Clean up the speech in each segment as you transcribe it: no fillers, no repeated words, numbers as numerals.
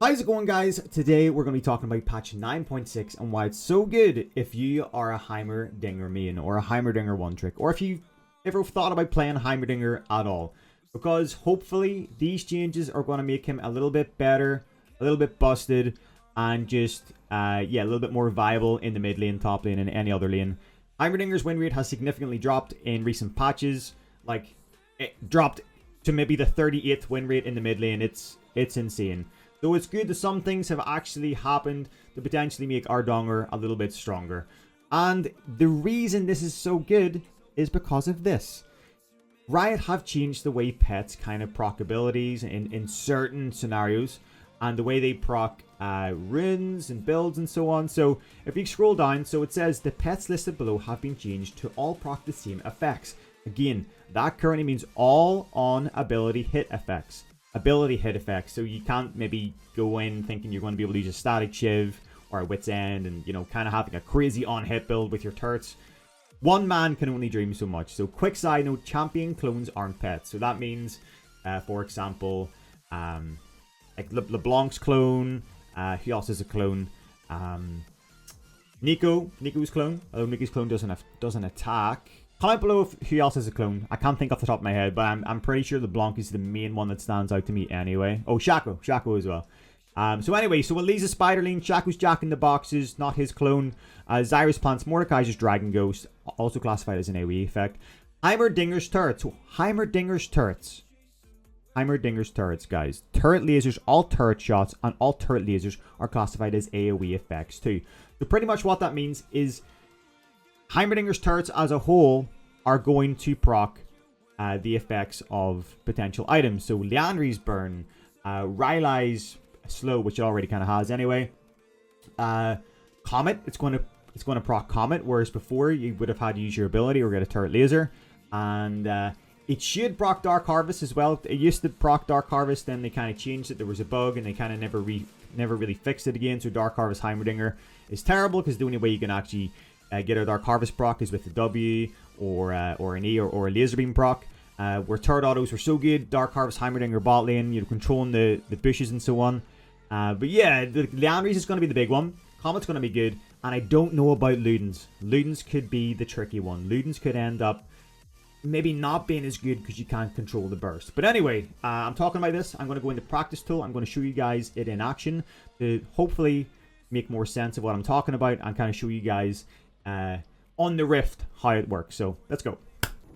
How's it going, guys? Today we're going to be talking about patch 9.6 and why it's so good if you are a Heimerdinger main or a Heimerdinger one trick, or if you've ever thought about playing Heimerdinger at all. Because hopefully these changes are going to make him a little bit better, a little bit busted, and just a little bit more viable in the mid lane, top lane, and any other lane. Heimerdinger's win rate has significantly dropped in recent patches. Like, it dropped to maybe the 38th win rate in the mid lane. It's insane. Though it's good that some things have actually happened to potentially make our Donger a little bit stronger. And the reason this is so good is because of this. Riot have changed the way pets kind of proc abilities in certain scenarios, and the way they proc runes and builds and so on. So if you scroll down, so it says the pets listed below have been changed to all proc the same effects. Again, that currently means all on ability hit effects. So you can't maybe go in thinking you're going to be able to use a static shiv or a wit's end and, you know, kind of having a crazy on hit build with your turrets. One man can only dream so much. So quick side note, champion clones aren't pets. So that means, for example, like LeBlanc's clone, who else is a clone? Nico's clone, although Nico's clone doesn't attack. Comment below who else is a clone. I can't think off the top of my head, but I'm pretty sure LeBlanc is the main one that stands out to me anyway. Oh, Shaco as well. So anyway, so Elisa's Spider Lane, Shaco's Jack in the Boxes, not his clone. Zyra's Plants, Mordekaiser's Dragon Ghost, also classified as an AoE effect. Heimerdinger's turrets. So Heimerdinger's turrets. Heimerdinger's turrets, guys. Turret lasers, all turret shots, and all turret lasers are classified as AoE effects too. So pretty much what that means is Heimerdinger's turrets as a whole are going to proc the effects of potential items. So LIANDRIES burn, Rylai's slow, which it already kind of has anyway. Comet, it's going to proc Comet, whereas before you would have had to use your ability or get a turret laser. And it should proc Dark Harvest as well. It used to proc Dark Harvest, then they kind of changed it. There was a bug and they kind of never really fixed it again. So Dark Harvest Heimerdinger is terrible because the only way you can actually get a Dark Harvest proc is with the W or an E or a laser beam proc. Where turret autos were so good, Dark Harvest Heimerdinger bot lane, you know, controlling the bushes and so on. But yeah, the LIANDRIES is going to be the big one. Comet's going to be good, and I don't know about Ludens. Ludens could be the tricky one. Ludens could end up maybe not being as good because you can't control the burst. But anyway, I'm talking about this. I'm going to go into practice tool. I'm going to show you guys it in action to hopefully make more sense of what I'm talking about and kind of show you guys on the Rift how it works. So let's go.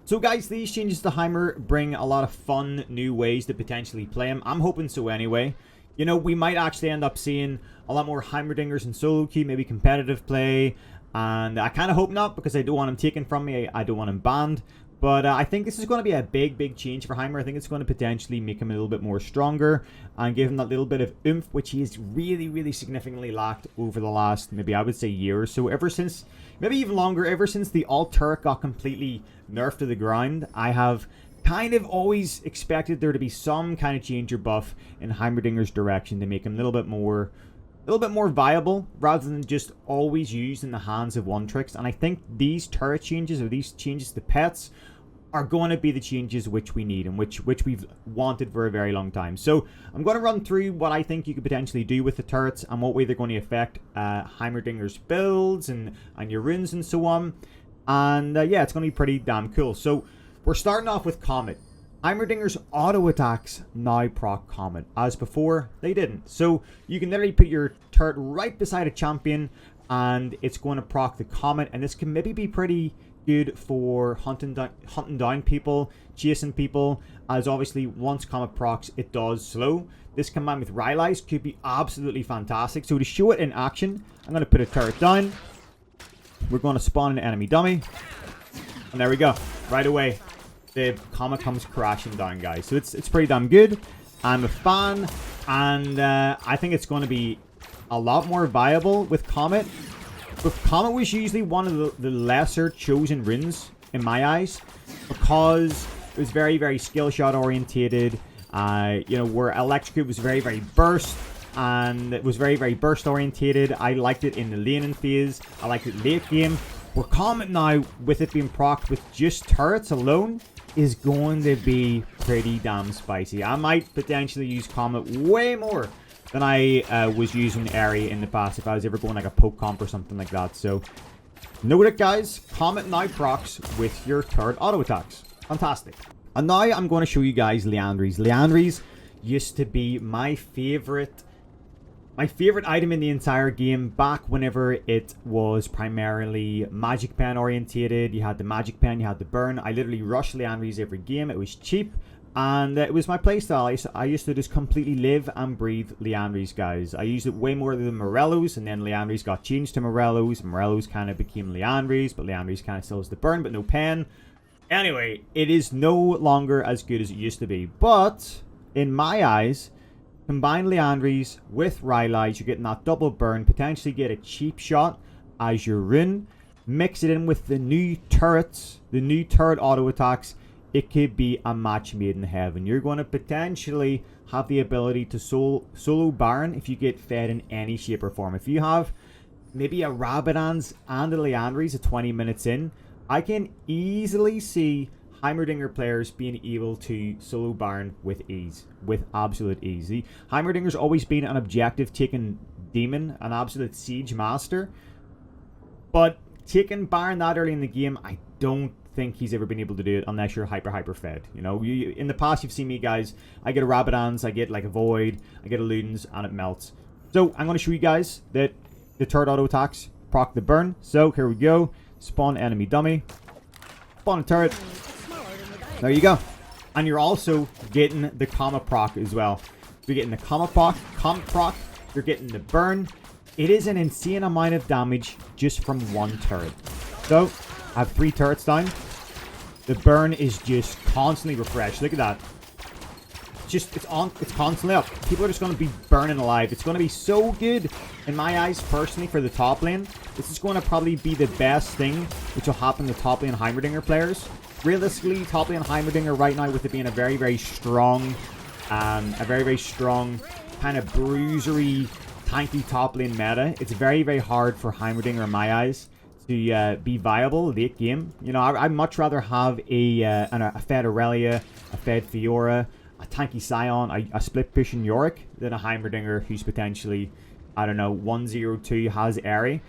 So guys, these changes to Heimer bring a lot of fun new ways to potentially play him. I'm hoping so anyway. You know, we might actually end up seeing a lot more Heimerdingers in solo queue, maybe competitive play. And I kind of hope not, because I don't want him taken from me. I don't want him banned. But I think this is going to be a big change for Heimer. I think it's going to potentially make him a little bit more stronger and give him that little bit of oomph, which he's really significantly lacked over the last, maybe I would say, year or so. Ever since, maybe even longer, ever since the alt turret got completely nerfed to the ground, I have kind of always expected there to be some kind of change or buff in Heimerdinger's direction to make him a little bit more viable, rather than just always used in the hands of one tricks. And I think these turret changes, or these changes to pets, are going to be the changes which we need and which we've wanted for a very long time. So I'm going to run through what I think you could potentially do with the turrets and what way they're going to affect Heimerdinger's builds and your runes and so on. And yeah, it's going to be pretty damn cool. So we're starting off with Comet. Heimerdinger's auto attacks now proc Comet. As before, they didn't. So you can literally put your turret right beside a champion and it's going to proc the Comet. And this can maybe be pretty good for hunting down people, chasing people, as obviously once Comet procs, it does slow. This combined with Rylai's could be absolutely fantastic. So to show it in action, I'm going to put a turret down. We're going to spawn an enemy dummy. And there we go. Right away, the Comet comes crashing down, guys. So it's pretty damn good. I'm a fan. And I think it's going to be a lot more viable with Comet. But Comet was usually one of the lesser chosen runes in my eyes, because it was very skill shot orientated. You know, where Electrocute was very burst, and it was very burst orientated. I liked it in the Luden Phase. I liked it late game. Where Comet now, with it being procced with just turrets alone, is going to be pretty damn spicy. I might potentially use Comet way more than I was using Airy in the past if I was ever going like a poke comp or something like that. So, note it, guys. Comet now procs with your turret auto attacks. Fantastic. And now I'm going to show you guys LIANDRIES. LIANDRIES used to be my favorite item in the entire game back whenever it was primarily magic pen orientated. You had the magic pen, you had the burn. I literally rushed LIANDRIES every game. It was cheap and it was my playstyle. I used to just completely live and breathe LIANDRIES, guys. I used it way more than Morellos, and then LIANDRIES got changed to Morellos. Morellos kind of became LIANDRIES, but LIANDRIES kind of still has the burn but no pen. Anyway, it is no longer as good as it used to be, but in my eyes, combine LIANDRIES with Rylai's, you're getting that double burn, potentially get a cheap shot as your rune. Mix it in with the new turrets, the new turret auto attacks. It could be a match made in heaven. You're going to potentially have the ability to solo Baron if you get fed in any shape or form. If you have maybe a Rabadans and a LIANDRIES at 20 minutes in, I can easily see Heimerdinger players being able to solo Baron with ease, with absolute ease. Heimerdinger's always been an objective-taking demon, an absolute siege master. But taking Baron that early in the game, I don't think he's ever been able to do it unless you're hyper fed. You know, in the past you've seen me, guys. I get a Rabadans, I get like a Void, I get a Ludens, and it melts. So I'm going to show you guys that the turret auto attacks proc the burn. So here we go. Spawn enemy dummy. Spawn a turret. There you go. And you're also getting the COMET proc as well. You're getting the COMET proc. You're getting the burn. It is an insane amount of damage just from one turret. So, I have 3 turrets down. The burn is just constantly refreshed. Look at that. It's constantly up. People are just going to be burning alive. It's going to be so good, in my eyes, personally, for the top lane. This is going to probably be the best thing which will happen to top lane Heimerdinger players. Realistically, top lane Heimerdinger right now, with it being a very strong kind of bruisery, tanky top lane meta, it's very hard for Heimerdinger, in my eyes, to be viable late game. You know, I'd much rather have a fed Aurelia, a fed Fiora, a tanky Scion, a split pushing Yorick than a Heimerdinger who's potentially, I don't know, 102 has Airy.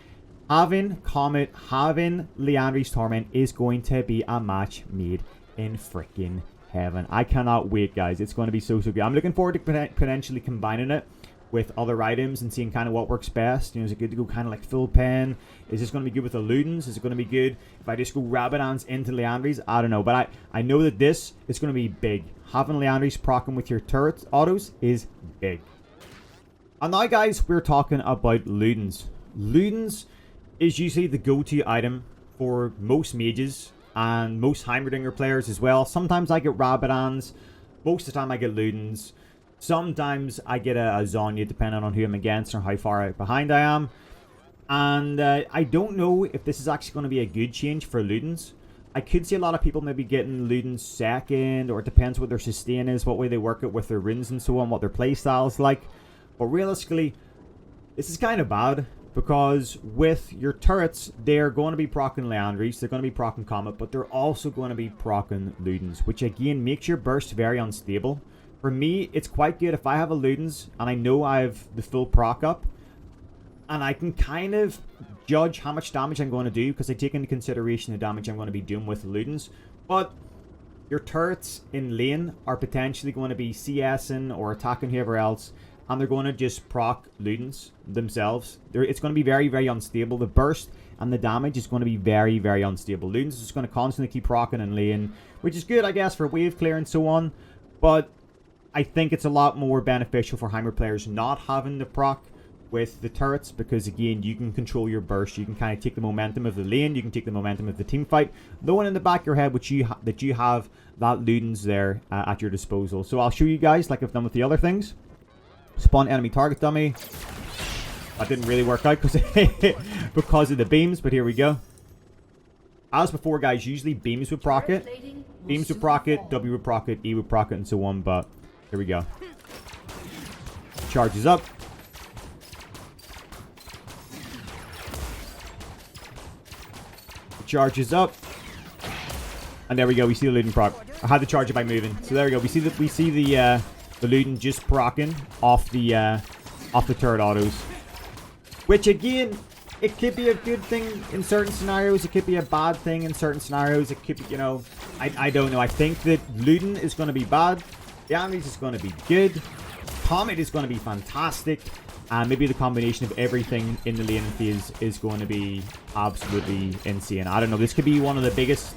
Having Comet, having LIANDRIES Torment is going to be a match made in freaking heaven. I cannot wait, guys. It's going to be so good. I'm looking forward to potentially combining it with other items and seeing kind of what works best. You know, is it good to go kind of like full pen? Is this going to be good with the Ludens? Is it going to be good if I just go Rabadans into LIANDRIES? I don't know, but I know that this is going to be big. Having LIANDRIES proccing with your turret autos is big. And now, guys, we're talking about Ludens. Ludens is usually the go-to item for most mages and most Heimerdinger players as well. Sometimes I get Rabadans. Most of the time I get Ludens. Sometimes I get a Zonya, depending on who I'm against or how far behind I am. And I don't know if this is actually going to be a good change for Ludens. I could see a lot of people maybe getting Ludens second, or it depends what their sustain is, what way they work it with their runes and so on, what their playstyle is like. But realistically, this is kind of bad, because with your turrets, they're going to be proccing LIANDRIES, they're going to be proccing Comet, but they're also going to be proccing Ludens, which again makes your burst very unstable. For me, it's quite good if I have a Ludens and I know I have the full proc up, and I can kind of judge how much damage I'm going to do, because I take into consideration the damage I'm going to be doing with Ludens. But your turrets in lane are potentially going to be CSing or attacking whoever else, and they're going to just proc Ludens themselves. It's going to be very unstable. The burst and the damage is going to be very unstable. Ludens is just going to constantly keep proccing in lane, which is good, I guess, for wave clear and so on. But I think it's a lot more beneficial for Heimer players not having the proc with the turrets, because again, you can control your burst. You can kind of take the momentum of the lane. You can take the momentum of the team fight, knowing in the back of your head that you have that Ludens there at your disposal. So I'll show you guys, like I've done with the other things. Spawn enemy target dummy. That didn't really work out because of the beams, but here we go. As before, guys, usually beams would proc it. Beams would proc it, W would proc it, E would proc it, and so on, but here we go. Charges up. Charges up. And there we go, we see the Luden proc. I had to charge it by moving. So there we go, we see the Luden just proccing off the off the turret autos. Which again, it could be a good thing in certain scenarios. It could be a bad thing in certain scenarios. It could be, you know, I don't know. I think that Luden is going to be bad. LIANDRIES is going to be good. COMET is going to be fantastic. And maybe the combination of everything in the Luden Phase is going to be absolutely insane. I don't know. This could be one of the biggest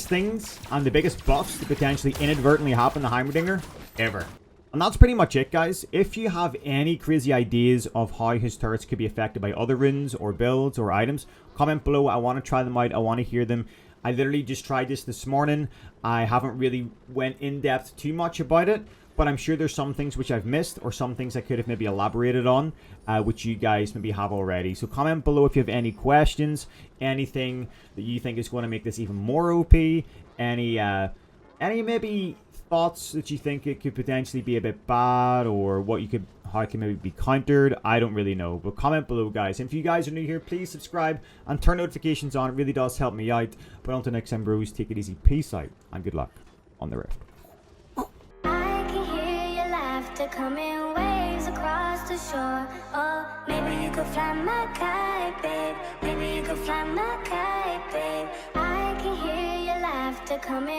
things and the biggest buffs to potentially inadvertently happen to Heimerdinger ever. And that's pretty much it, guys. If you have any crazy ideas of how his turrets could be affected by other runes or builds or items, comment below. I want to try them out. I want to hear them. I literally just tried this morning. I haven't really went in depth too much about it, but I'm sure there's some things which I've missed or some things I could have maybe elaborated on, which you guys maybe have already. So comment below if you have any questions, anything that you think is going to make this even more OP, any maybe thoughts that you think it could potentially be a bit bad, or how it can maybe be countered. I don't really know, but comment below, guys. And if you guys are new here, please subscribe and turn notifications on. It really does help me out. But until next time, bros, take it easy, peace out, and good luck on the rift. I can hear your laughter coming waves across the shore. Oh, maybe you could fly my kite, babe. Maybe you could fly my kite, babe. I can hear your laughter coming